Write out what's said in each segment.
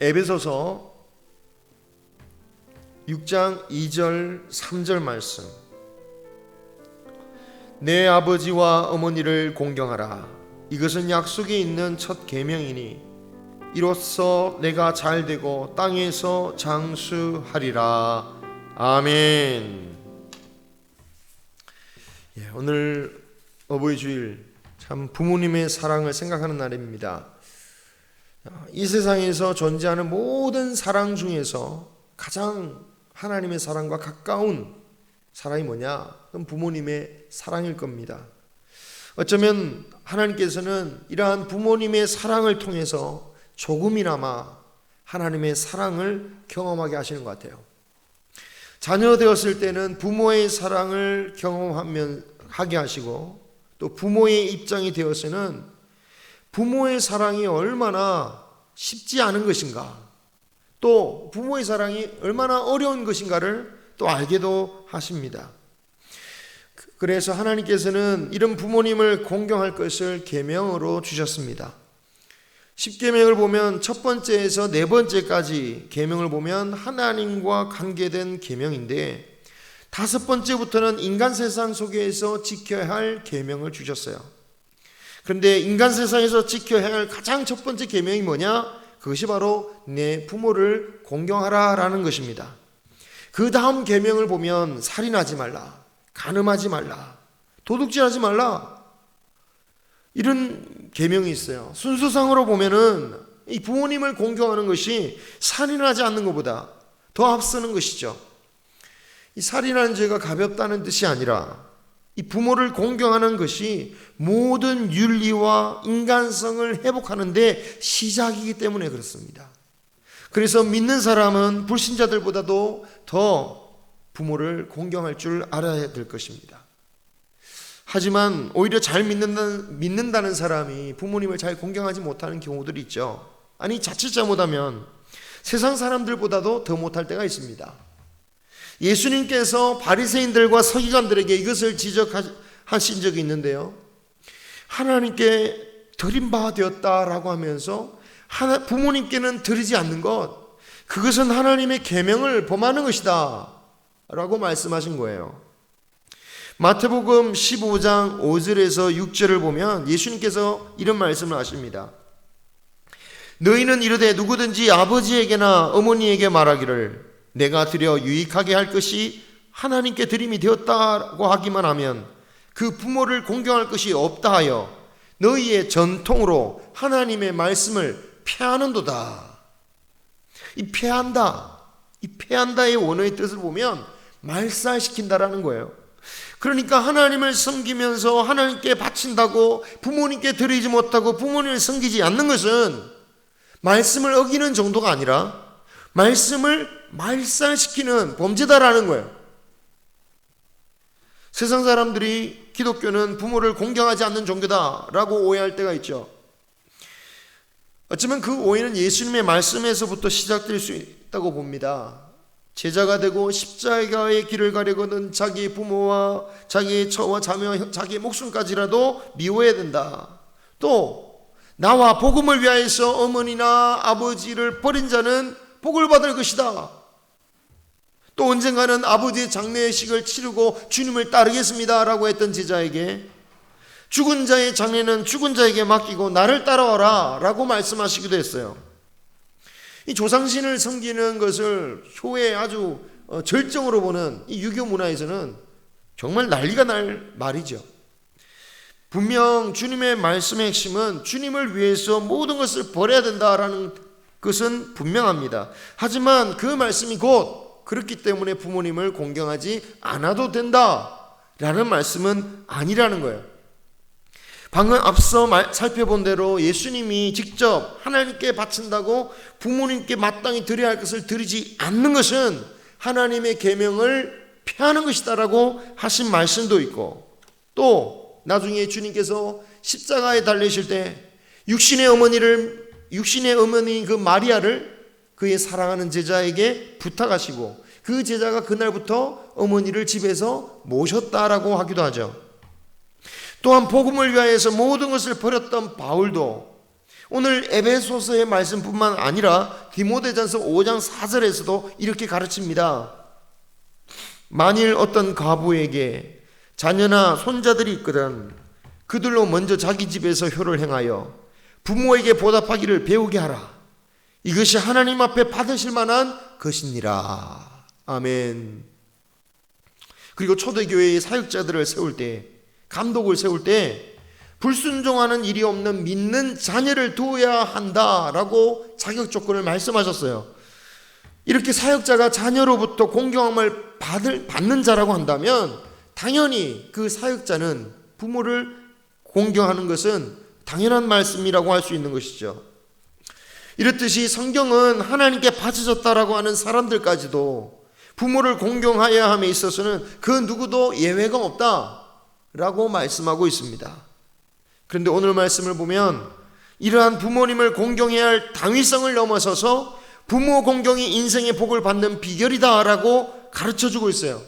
에베소서 6장 2절 3절 말씀. 내 아버지와 어머니를 공경하라. 이것은 약속이 있는 첫 계명이니 이로써 내가 잘되고 땅에서 장수하리라. 아멘. 오늘 어버이 주일, 참 부모님의 사랑을 생각하는 날입니다. 이 세상에서 존재하는 모든 사랑 중에서 가장 하나님의 사랑과 가까운 사랑이 뭐냐? 그건 부모님의 사랑일 겁니다. 어쩌면 하나님께서는 이러한 부모님의 사랑을 통해서 조금이나마 하나님의 사랑을 경험하게 하시는 것 같아요. 자녀 되었을 때는 부모의 사랑을 경험하게 하시고, 또 부모의 입장이 되어서는 부모의 사랑이 얼마나 쉽지 않은 것인가, 또 부모의 사랑이 얼마나 어려운 것인가를 또 알게도 하십니다. 그래서 하나님께서는 이런 부모님을 공경할 것을 계명으로 주셨습니다. 10계명을 보면 첫 번째에서 네 번째까지 계명을 보면 하나님과 관계된 계명인데, 다섯 번째부터는 인간 세상 속에서 지켜야 할 계명을 주셨어요. 그런데 인간 세상에서 지켜야 할 가장 첫 번째 계명이 뭐냐? 그것이 바로 내 부모를 공경하라 라는 것입니다. 그 다음 계명을 보면 살인하지 말라, 간음하지 말라, 도둑질하지 말라, 이런 계명이 있어요. 순서상으로 보면은 이 부모님을 공경하는 것이 살인하지 않는 것보다 더 앞서는 것이죠. 이 살인하는 죄가 가볍다는 뜻이 아니라 이 부모를 공경하는 것이 모든 윤리와 인간성을 회복하는 데 시작이기 때문에 그렇습니다. 그래서 믿는 사람은 불신자들보다도 더 부모를 공경할 줄 알아야 될 것입니다. 하지만 오히려 잘 믿는다는 사람이 부모님을 잘 공경하지 못하는 경우들이 있죠. 아니, 자칫 잘못하면 세상 사람들보다도 더 못할 때가 있습니다. 예수님께서 바리새인들과 서기관들에게 이것을 지적하신 적이 있는데요, 하나님께 드린 바 되었다라고 하면서 부모님께는 드리지 않는 것, 그것은 하나님의 계명을 범하는 것이다 라고 말씀하신 거예요. 마태복음 15장 5절에서 6절을 보면 예수님께서 이런 말씀을 하십니다. 너희는 이르되 누구든지 아버지에게나 어머니에게 말하기를 내가 드려 유익하게 할 것이 하나님께 드림이 되었다고 하기만 하면 그 부모를 공경할 것이 없다 하여 너희의 전통으로 하나님의 말씀을 폐하는도다. 이 폐한다의 원어의 뜻을 보면 말살시킨다라는 거예요. 그러니까 하나님을 섬기면서 하나님께 바친다고 부모님께 드리지 못하고 부모님을 섬기지 않는 것은 말씀을 어기는 정도가 아니라 말씀을 말살시키는 범죄다라는 거예요. 세상 사람들이 기독교는 부모를 공경하지 않는 종교다라고 오해할 때가 있죠. 어쩌면 그 오해는 예수님의 말씀에서부터 시작될 수 있다고 봅니다. 제자가 되고 십자가의 길을 가려거든 자기 부모와 자기의 처와 자녀, 자기의 목숨까지라도 미워해야 된다. 또 나와 복음을 위하여서 어머니나 아버지를 버린 자는 복을 받을 것이다. 또 언젠가는 아버지의 장례식을 치르고 주님을 따르겠습니다 라고 했던 제자에게 죽은 자의 장례는 죽은 자에게 맡기고 나를 따라와라 라고 말씀하시기도 했어요. 이 조상신을 섬기는 것을 효의 아주 절정으로 보는 이 유교 문화에서는 정말 난리가 날 말이죠. 분명 주님의 말씀의 핵심은 주님을 위해서 모든 것을 버려야 된다라는 것은 분명합니다. 하지만 그 말씀이 곧 그렇기 때문에 부모님을 공경하지 않아도 된다라는 말씀은 아니라는 거예요. 방금 앞서 살펴본 대로 예수님이 직접 하나님께 바친다고 부모님께 마땅히 드려야 할 것을 드리지 않는 것은 하나님의 계명을 폐하는 것이다라고 하신 말씀도 있고, 또 나중에 주님께서 십자가에 달리실 때 육신의 어머니 그 마리아를 그의 사랑하는 제자에게 부탁하시고 그 제자가 그날부터 어머니를 집에서 모셨다라고 하기도 하죠. 또한 복음을 위하여서 모든 것을 버렸던 바울도 오늘 에베소서의 말씀뿐만 아니라 디모데전서 5장 4절에서도 이렇게 가르칩니다. 만일 어떤 과부에게 자녀나 손자들이 있거든 그들로 먼저 자기 집에서 효를 행하여 부모에게 보답하기를 배우게 하라. 이것이 하나님 앞에 받으실 만한 것이니라. 아멘. 그리고 초대교회의 사역자들을 세울 때, 감독을 세울 때 불순종하는 일이 없는 믿는 자녀를 두어야 한다라고 자격 조건을 말씀하셨어요. 이렇게 사역자가 자녀로부터 공경함을 받는 자라고 한다면 당연히 그 사역자는 부모를 공경하는 것은 당연한 말씀이라고 할 수 있는 것이죠. 이렇듯이 성경은 하나님께 바쳐졌다라고 하는 사람들까지도 부모를 공경하여야 함에 있어서는 그 누구도 예외가 없다라고 말씀하고 있습니다. 그런데 오늘 말씀을 보면 이러한 부모님을 공경해야 할 당위성을 넘어서서 부모 공경이 인생의 복을 받는 비결이다라고 가르쳐주고 있어요.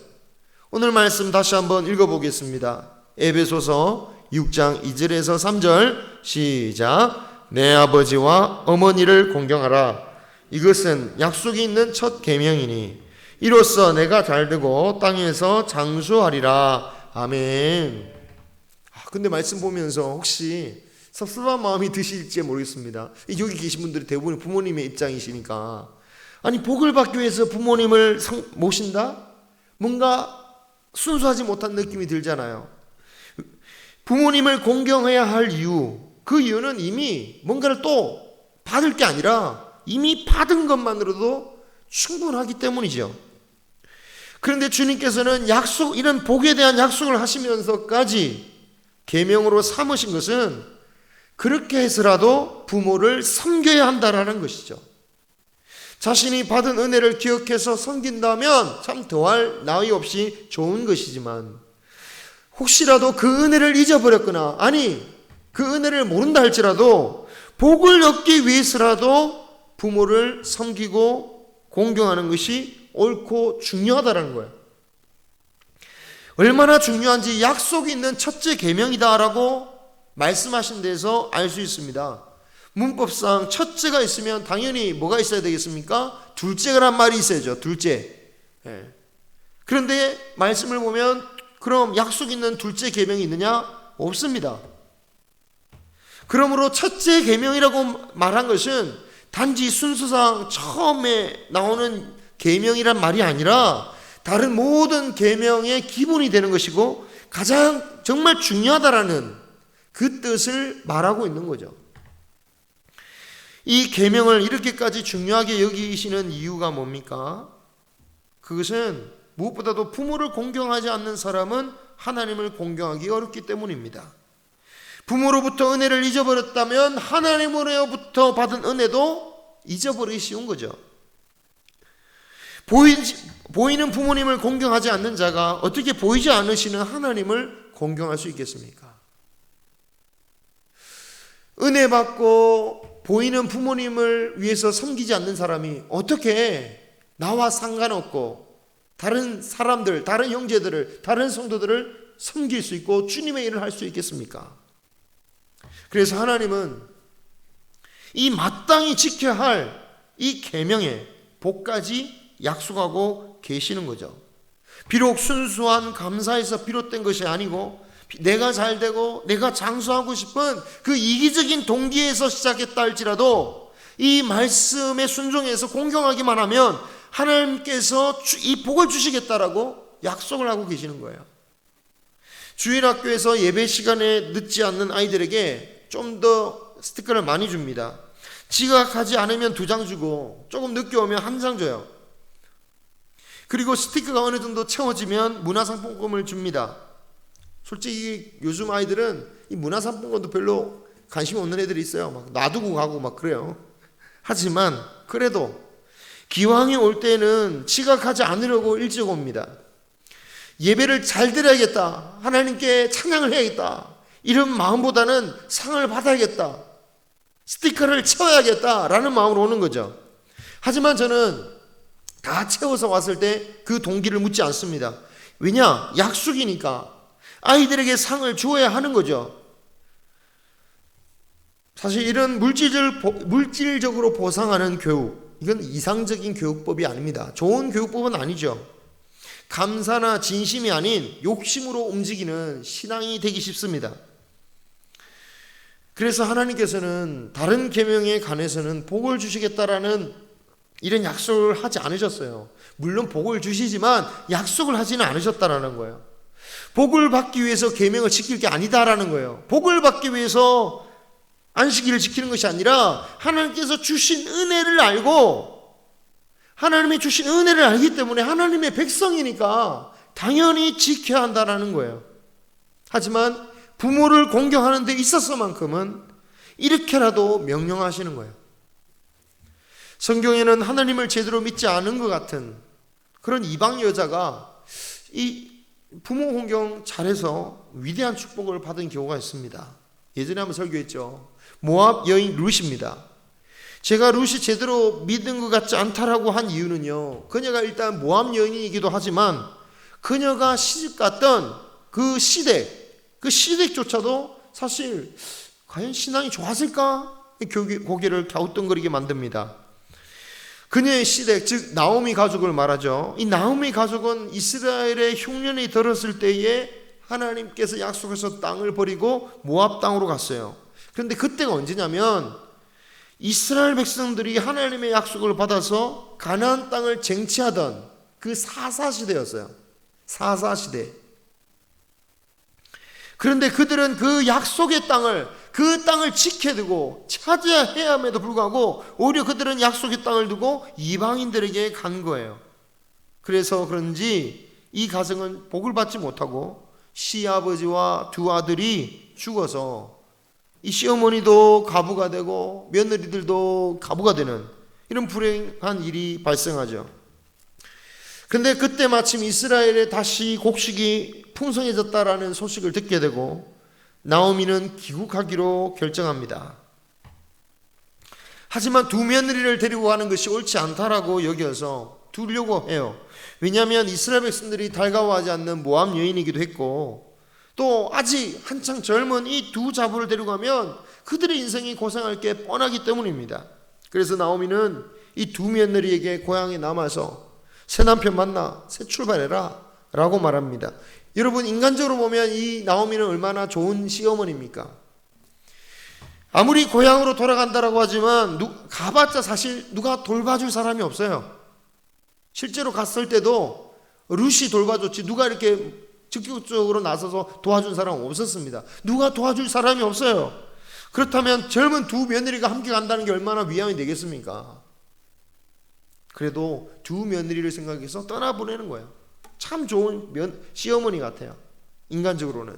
오늘 말씀 다시 한번 읽어보겠습니다. 에베소서 6장 2절에서 3절 시작. 내 아버지와 어머니를 공경하라. 이것은 약속이 있는 첫 계명이니 이로써 내가 잘되고 땅에서 장수하리라. 아멘. 근데 말씀 보면서 혹시 섭섭한 마음이 드실지 모르겠습니다. 여기 계신 분들이 대부분 부모님의 입장이시니까 아니 복을 받기 위해서 부모님을 모신다? 뭔가 순수하지 못한 느낌이 들잖아요. 부모님을 공경해야 할 이유, 그 이유는 이미 뭔가를 또 받을 게 아니라 이미 받은 것만으로도 충분하기 때문이죠. 그런데 주님께서는 이런 복에 대한 약속을 하시면서까지 계명으로 삼으신 것은 그렇게 해서라도 부모를 섬겨야 한다라는 것이죠. 자신이 받은 은혜를 기억해서 섬긴다면 참 더할 나위 없이 좋은 것이지만 혹시라도 그 은혜를 잊어버렸거나 아니 그 은혜를 모른다 할지라도 복을 얻기 위해서라도 부모를 섬기고 공경하는 것이 옳고 중요하다는 거예요. 얼마나 중요한지 약속이 있는 첫째 계명이다라고 말씀하신 데서 알 수 있습니다. 문법상 첫째가 있으면 당연히 뭐가 있어야 되겠습니까? 둘째란 말이 있어야죠. 둘째. 그런데 말씀을 보면 그럼 약속 있는 둘째 계명이 있느냐? 없습니다. 그러므로 첫째 계명이라고 말한 것은 단지 순서상 처음에 나오는 계명이란 말이 아니라 다른 모든 계명의 기본이 되는 것이고 가장 정말 중요하다라는 그 뜻을 말하고 있는 거죠. 이 계명을 이렇게까지 중요하게 여기시는 이유가 뭡니까? 그것은 무엇보다도 부모를 공경하지 않는 사람은 하나님을 공경하기 어렵기 때문입니다. 부모로부터 은혜를 잊어버렸다면 하나님으로부터 받은 은혜도 잊어버리기 쉬운 거죠. 보이는 부모님을 공경하지 않는 자가 어떻게 보이지 않으시는 하나님을 공경할 수 있겠습니까? 은혜 받고 보이는 부모님을 위해서 섬기지 않는 사람이 어떻게 나와 상관없고 다른 사람들, 다른 형제들을, 다른 성도들을 섬길 수 있고 주님의 일을 할 수 있겠습니까? 그래서 하나님은 이 마땅히 지켜야 할 이 계명의 복까지 약속하고 계시는 거죠. 비록 순수한 감사에서 비롯된 것이 아니고 내가 잘되고 내가 장수하고 싶은 그 이기적인 동기에서 시작했다 할지라도 이 말씀에 순종해서 공경하기만 하면 하나님께서 이 복을 주시겠다라고 약속을 하고 계시는 거예요. 주일학교에서 예배 시간에 늦지 않는 아이들에게 좀 더 스티커를 많이 줍니다. 지각하지 않으면 2장 주고 조금 늦게 오면 1장 줘요. 그리고 스티커가 어느 정도 채워지면 문화상품권을 줍니다. 솔직히 요즘 아이들은 이 문화상품권도 별로 관심이 없는 애들이 있어요. 막 놔두고 가고 막 그래요. 하지만 그래도 기왕에 올 때는 지각하지 않으려고 일찍 옵니다. 예배를 잘 드려야겠다. 하나님께 찬양을 해야겠다. 이런 마음보다는 상을 받아야겠다. 스티커를 채워야겠다라는 마음으로 오는 거죠. 하지만 저는 다 채워서 왔을 때 그 동기를 묻지 않습니다. 왜냐? 약속이니까 아이들에게 상을 주어야 하는 거죠. 사실 이런 물질적으로 보상하는 교육, 이건 이상적인 교육법이 아닙니다. 좋은 교육법은 아니죠. 감사나 진심이 아닌 욕심으로 움직이는 신앙이 되기 쉽습니다. 그래서 하나님께서는 다른 계명에 관해서는 복을 주시겠다라는 이런 약속을 하지 않으셨어요. 물론 복을 주시지만 약속을 하지는 않으셨다라는 거예요. 복을 받기 위해서 계명을 지킬 게 아니다라는 거예요. 복을 받기 위해서 안식일을 지키는 것이 아니라 하나님께서 주신 은혜를 알고, 하나님이 주신 은혜를 알기 때문에 하나님의 백성이니까 당연히 지켜야 한다라는 거예요. 하지만 부모를 공경하는 데 있어서만큼은 이렇게라도 명령하시는 거예요. 성경에는 하나님을 제대로 믿지 않은 것 같은 그런 이방 여자가 이 부모 공경 잘해서 위대한 축복을 받은 경우가 있습니다. 예전에 한번 설교했죠. 모압 여인 룻입니다. 제가 룻이 제대로 믿은 것 같지 않다라고 한 이유는요, 그녀가 일단 모압 여인이기도 하지만 그녀가 시집갔던 그 시댁조차도 사실 과연 신앙이 좋았을까? 고개를 갸우뚱거리게 만듭니다. 그녀의 시댁, 즉 나오미 가족을 말하죠. 이 나오미 가족은 이스라엘의 흉년이 들었을 때에 하나님께서 약속해서 땅을 버리고 모압 땅으로 갔어요. 그런데 그때가 언제냐면 이스라엘 백성들이 하나님의 약속을 받아서 가나안 땅을 쟁취하던 그 사사시대였어요. 사사시대. 그런데 그들은 그 약속의 그 땅을 지켜두고 차지해야 함에도 불구하고 오히려 그들은 약속의 땅을 두고 이방인들에게 간 거예요. 그래서 그런지 이 가정은 복을 받지 못하고 시아버지와 두 아들이 죽어서 이 시어머니도 가부가 되고 며느리들도 가부가 되는 이런 불행한 일이 발생하죠. 근데 그때 마침 이스라엘에 다시 곡식이 풍성해졌다라는 소식을 듣게 되고 나오미는 귀국하기로 결정합니다. 하지만 두 며느리를 데리고 가는 것이 옳지 않다라고 여겨서 두려고 해요. 왜냐하면 이스라엘 백성들이 달가워하지 않는 모압 여인이기도 했고 또 아직 한창 젊은 이 두 자부를 데리고 가면 그들의 인생이 고생할 게 뻔하기 때문입니다. 그래서 나오미는 이 두 며느리에게 고향에 남아서 새 남편 만나 새 출발해라 라고 말합니다. 여러분, 인간적으로 보면 이 나오미는 얼마나 좋은 시어머니입니까? 아무리 고향으로 돌아간다라고 하지만 가봤자 사실 누가 돌봐줄 사람이 없어요. 실제로 갔을 때도 룻이 돌봐줬지 누가 이렇게 적극적으로 나서서 도와준 사람은 없었습니다. 누가 도와줄 사람이 없어요. 그렇다면 젊은 두 며느리가 함께 간다는 게 얼마나 위안이 되겠습니까? 그래도 두 며느리를 생각해서 떠나보내는 거예요. 참 좋은 시어머니 같아요. 인간적으로는.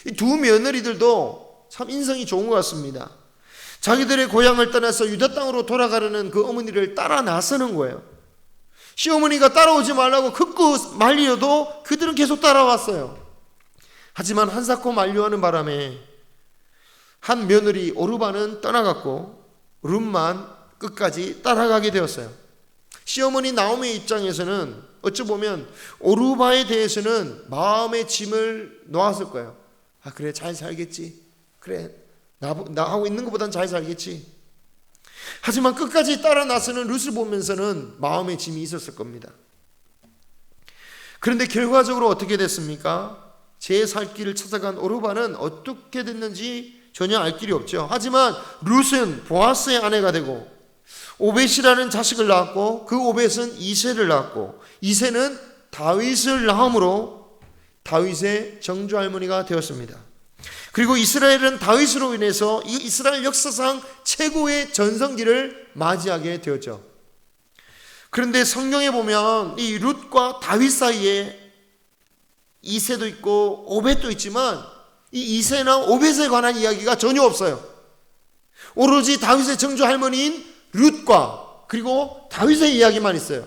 이 두 며느리들도 참 인성이 좋은 것 같습니다. 자기들의 고향을 떠나서 유다 땅으로 돌아가려는 그 어머니를 따라 나서는 거예요. 시어머니가 따라오지 말라고 극구 말리려도 그들은 계속 따라왔어요. 하지만 한사코 만류하는 바람에 한 며느리 오르바는 떠나갔고 룻만 끝까지 따라가게 되었어요. 시어머니 나오미의 입장에서는 어찌 보면 오르바에 대해서는 마음의 짐을 놓았을 거예요. 아, 그래, 잘 살겠지. 그래, 나 하고 있는 것보단 잘 살겠지. 하지만 끝까지 따라 나서는 룻을 보면서는 마음의 짐이 있었을 겁니다. 그런데 결과적으로 어떻게 됐습니까? 제 살 길을 찾아간 오르바는 어떻게 됐는지 전혀 알 길이 없죠. 하지만 룻은 보아스의 아내가 되고 오벳이라는 자식을 낳았고 그 오벳은 이새를 낳았고 이새는 다윗을 낳음으로 다윗의 정주 할머니가 되었습니다. 그리고 이스라엘은 다윗으로 인해서 이 이스라엘 역사상 최고의 전성기를 맞이하게 되었죠. 그런데 성경에 보면 이 룻과 다윗 사이에 이새도 있고 오벳도 있지만 이 이새나 오벳에 관한 이야기가 전혀 없어요. 오로지 다윗의 정주 할머니인 룻과 그리고 다윗의 이야기만 있어요.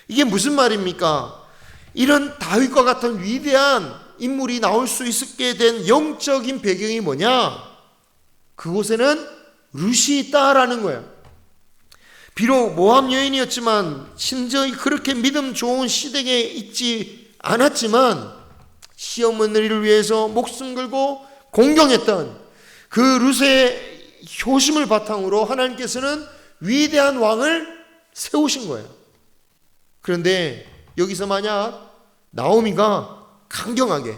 이게 무슨 말입니까? 이런 다윗과 같은 위대한 인물이 나올 수 있게 된 영적인 배경이 뭐냐? 그곳에는 룻이 있다라는 거예요. 비록 모압 여인이었지만 심지어 그렇게 믿음 좋은 시댁에 있지 않았지만 시어머니를 위해서 목숨 걸고 공경했던 그 룻의 효심을 바탕으로 하나님께서는 위대한 왕을 세우신 거예요. 그런데 여기서 만약 나오미가 강경하게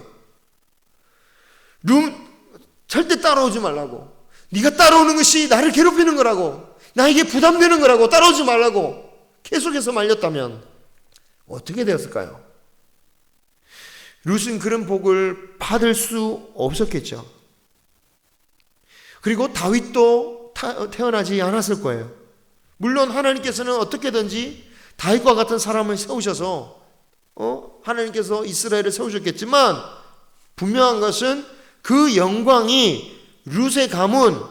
절대 따라오지 말라고, 네가 따라오는 것이 나를 괴롭히는 거라고, 나에게 부담되는 거라고, 따라오지 말라고 계속해서 말렸다면 어떻게 되었을까요? 룻은 그런 복을 받을 수 없었겠죠. 그리고 다윗도 태어나지 않았을 거예요. 물론 하나님께서는 어떻게든지 다윗과 같은 사람을 세우셔서 하나님께서 이스라엘을 세우셨겠지만, 분명한 것은 그 영광이 룻의 가문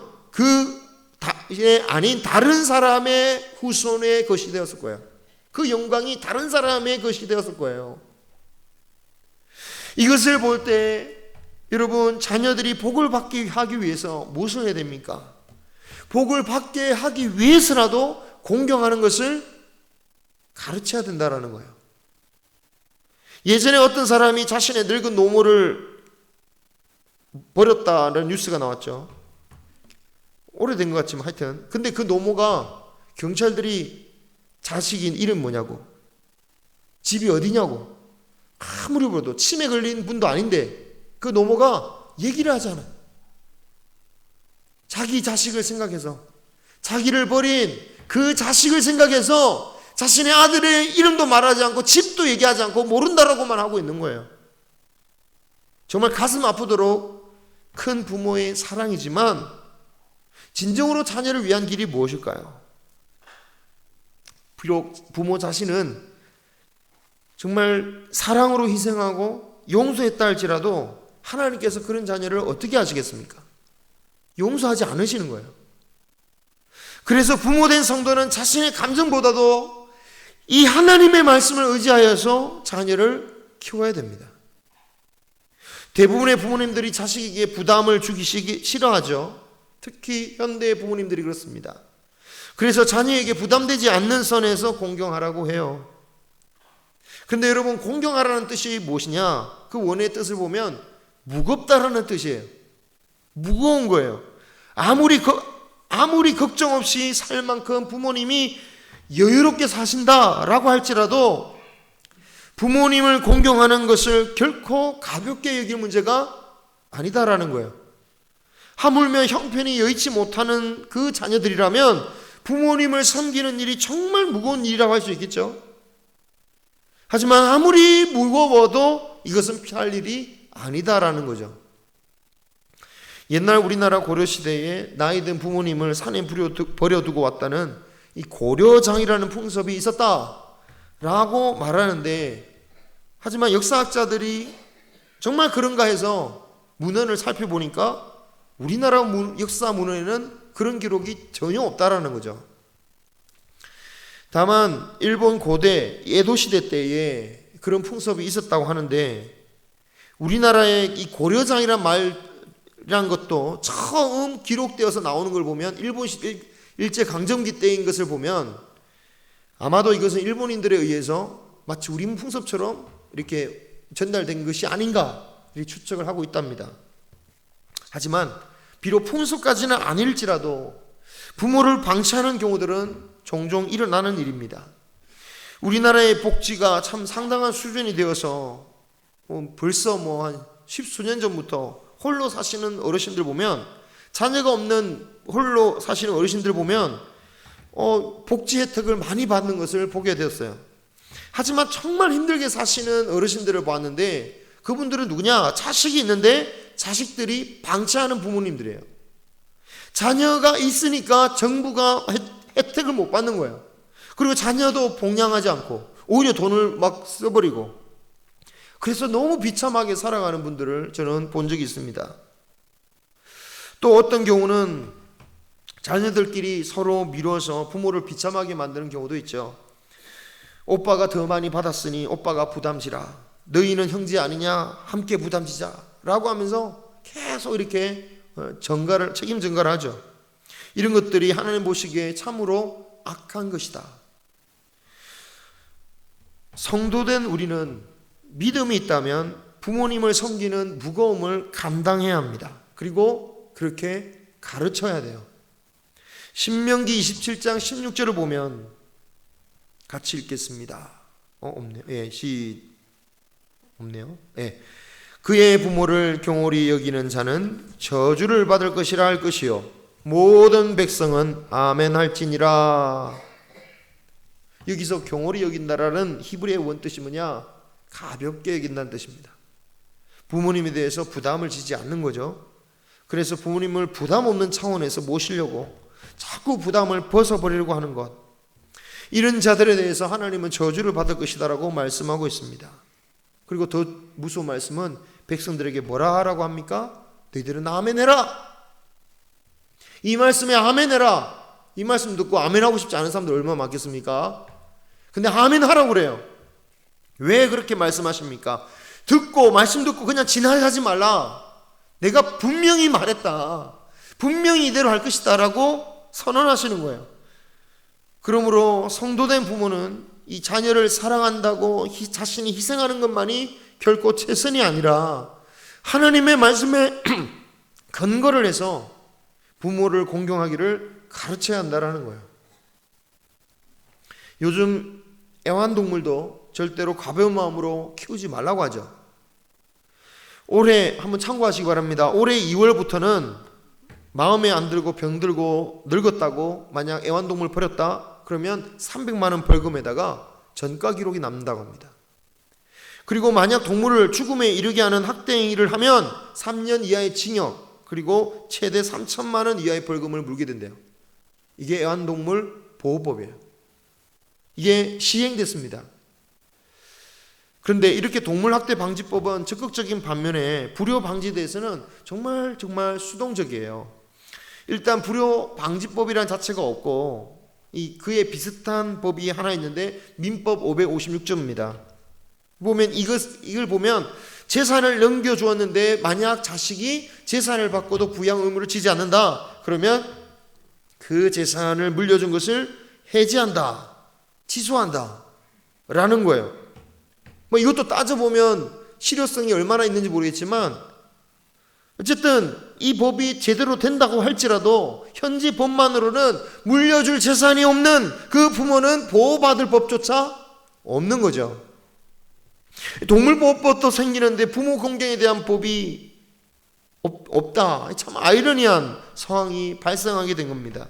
아닌 다른 사람의 후손의 것이 되었을 거예요. 그 영광이 다른 사람의 것이 되었을 거예요. 이것을 볼 때 여러분, 자녀들이 복을 받게 하기 위해서 무엇을 해야 됩니까? 복을 받게 하기 위해서라도 공경하는 것을 가르쳐야 된다라는 거예요. 예전에 어떤 사람이 자신의 늙은 노모를 버렸다는 뉴스가 나왔죠. 오래된 것 같지만 하여튼, 근데 그 노모가 경찰들이 자식인 이름 뭐냐고, 집이 어디냐고 아무리 물어도 치매 걸린 분도 아닌데 그 노모가 얘기를 하잖아요. 자기 자식을 생각해서, 자기를 버린 그 자식을 생각해서 자신의 아들의 이름도 말하지 않고 집도 얘기하지 않고 모른다라고만 하고 있는 거예요. 정말 가슴 아프도록 큰 부모의 사랑이지만 진정으로 자녀를 위한 길이 무엇일까요? 비록 부모 자신은 정말 사랑으로 희생하고 용서했다 할지라도 하나님께서 그런 자녀를 어떻게 하시겠습니까? 용서하지 않으시는 거예요. 그래서 부모된 성도는 자신의 감정보다도 이 하나님의 말씀을 의지하여서 자녀를 키워야 됩니다. 대부분의 부모님들이 자식에게 부담을 주기 싫어하죠. 특히 현대의 부모님들이 그렇습니다. 그래서 자녀에게 부담되지 않는 선에서 공경하라고 해요. 그런데 여러분, 공경하라는 뜻이 무엇이냐? 그 원어의 뜻을 보면 무겁다라는 뜻이에요. 무거운 거예요. 아무리 걱정 없이 살 만큼 부모님이 여유롭게 사신다라고 할지라도 부모님을 공경하는 것을 결코 가볍게 여길 문제가 아니다라는 거예요. 하물며 형편이 여의치 못하는 그 자녀들이라면 부모님을 섬기는 일이 정말 무거운 일이라고 할 수 있겠죠. 하지만 아무리 무거워도 이것은 피할 일이 아니다라는 거죠. 옛날 우리나라 고려시대에 나이든 부모님을 산에 버려두고 왔다는 이 고려장이라는 풍습이 있었다라고 말하는데, 하지만 역사학자들이 정말 그런가 해서 문헌을 살펴보니까 우리나라 역사 문헌에는 그런 기록이 전혀 없다라는 거죠. 다만 일본 고대 에도 시대 때에 그런 풍습이 있었다고 하는데, 우리나라의 이 고려장이란 말이란 것도 처음 기록되어서 나오는 걸 보면 일본 일제 강점기 때인 것을 보면 아마도 이것은 일본인들에 의해서 마치 우리 풍습처럼 이렇게 전달된 것이 아닌가 이렇게 추측을 하고 있답니다. 하지만 비록 풍습까지는 아닐지라도 부모를 방치하는 경우들은 종종 일어나는 일입니다. 우리나라의 복지가 참 상당한 수준이 되어서 벌써 한 10수년 전부터 홀로 사시는 어르신들 보면, 자녀가 없는 홀로 사시는 어르신들 보면 복지 혜택을 많이 받는 것을 보게 되었어요. 하지만 정말 힘들게 사시는 어르신들을 봤는데 그분들은 누구냐? 자식이 있는데 자식들이 방치하는 부모님들이에요. 자녀가 있으니까 정부가 혜택을 못 받는 거예요. 그리고 자녀도 봉양하지 않고 오히려 돈을 막 써버리고, 그래서 너무 비참하게 살아가는 분들을 저는 본 적이 있습니다. 또 어떤 경우는 자녀들끼리 서로 미뤄서 부모를 비참하게 만드는 경우도 있죠. 오빠가 더 많이 받았으니 오빠가 부담지라, 너희는 형제 아니냐, 함께 부담지자 라고 하면서 계속 이렇게 책임 전가를 하죠. 이런 것들이 하나님 보시기에 참으로 악한 것이다. 성도된 우리는 믿음이 있다면 부모님을 섬기는 무거움을 감당해야 합니다. 그리고 그렇게 가르쳐야 돼요. 신명기 27장 16절을 보면 같이 읽겠습니다. 없네요. 없네요. 그의 부모를 경홀히 여기는 자는 저주를 받을 것이라 할 것이요 모든 백성은 아멘 할지니라. 여기서 경홀히 여긴다라는 히브리의 원뜻이 뭐냐? 가볍게 여긴다는 뜻입니다. 부모님에 대해서 부담을 지지 않는 거죠. 그래서 부모님을 부담 없는 차원에서 모시려고 자꾸 부담을 벗어버리려고 하는 것, 이런 자들에 대해서 하나님은 저주를 받을 것이다라고 말씀하고 있습니다. 그리고 더 무서운 말씀은 백성들에게 뭐라 하라고 합니까? 너희들은 아멘해라. 이 말씀에 아멘해라. 이 말씀 듣고 아멘하고 싶지 않은 사람들 얼마나 많겠습니까? 근데 아멘하라고 그래요. 왜 그렇게 말씀하십니까? 말씀 듣고 그냥 지나가지 말라. 내가 분명히 말했다. 분명히 이대로 할 것이다 라고 선언하시는 거예요. 그러므로 성도된 부모는 이 자녀를 사랑한다고 자신이 희생하는 것만이 결코 최선이 아니라 하나님의 말씀에 근거를 해서 부모를 공경하기를 가르쳐야 한다는 거예요. 요즘 애완동물도 절대로 가벼운 마음으로 키우지 말라고 하죠. 올해 한번 참고하시기 바랍니다. 올해 2월부터는 마음에 안 들고 병들고 늙었다고 만약 애완동물 버렸다 그러면 300만 원 벌금에다가 전가 기록이 남는다고 합니다. 그리고 만약 동물을 죽음에 이르게 하는 학대 행위를 하면 3년 이하의 징역 그리고 최대 3천만 원 이하의 벌금을 물게 된대요. 이게 애완동물 보호법이에요. 이게 시행됐습니다. 그런데 이렇게 동물학대 방지법은 적극적인 반면에 불효 방지에 대해서는 정말 수동적이에요. 일단 불효 방지법이라는 자체가 없고 그에 비슷한 법이 하나 있는데 민법 556조입니다. 보면 이걸 보면 재산을 넘겨주었는데 만약 자식이 재산을 받고도 부양 의무를 지지 않는다 그러면 그 재산을 물려준 것을 해지한다, 취소한다 라는 거예요. 이것도 따져보면 실효성이 얼마나 있는지 모르겠지만 어쨌든 이 법이 제대로 된다고 할지라도 현지 법만으로는 물려줄 재산이 없는 그 부모는 보호받을 법조차 없는 거죠. 동물보호법도 생기는데 부모 공경에 대한 법이 없다. 참 아이러니한 상황이 발생하게 된 겁니다.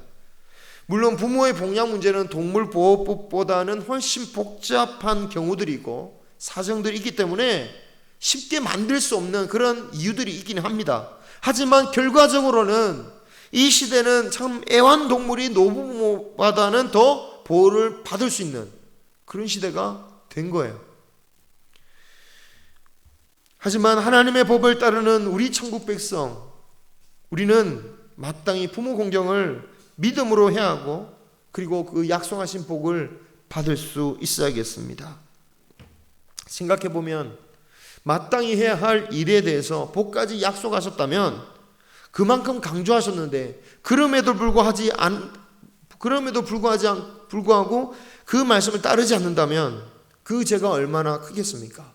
물론 부모의 복양 문제는 동물보호법보다는 훨씬 복잡한 경우들이고 사정들이 있기 때문에 쉽게 만들 수 없는 그런 이유들이 있긴 합니다. 하지만 결과적으로는 이 시대는 참 애완동물이 노부모보다는 더 보호를 받을 수 있는 그런 시대가 된 거예요. 하지만 하나님의 법을 따르는 우리 천국 백성, 우리는 마땅히 부모 공경을 믿음으로 해야 하고 그리고 그 약속하신 복을 받을 수 있어야겠습니다. 생각해보면 마땅히 해야 할 일에 대해서 복까지 약속하셨다면 그만큼 강조하셨는데 그럼에도 불구하고 그 말씀을 따르지 않는다면 그 죄가 얼마나 크겠습니까?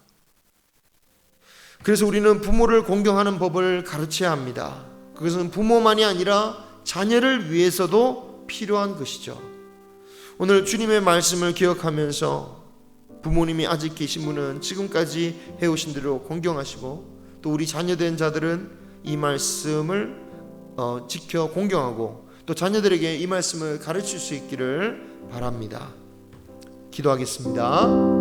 그래서 우리는 부모를 공경하는 법을 가르쳐야 합니다. 그것은 부모만이 아니라 자녀를 위해서도 필요한 것이죠. 오늘 주님의 말씀을 기억하면서 부모님이 아직 계신 분은 지금까지 해오신 대로 공경하시고 또 우리 자녀된 자들은 이 말씀을 지켜 공경하고 또 자녀들에게 이 말씀을 가르칠 수 있기를 바랍니다. 기도하겠습니다.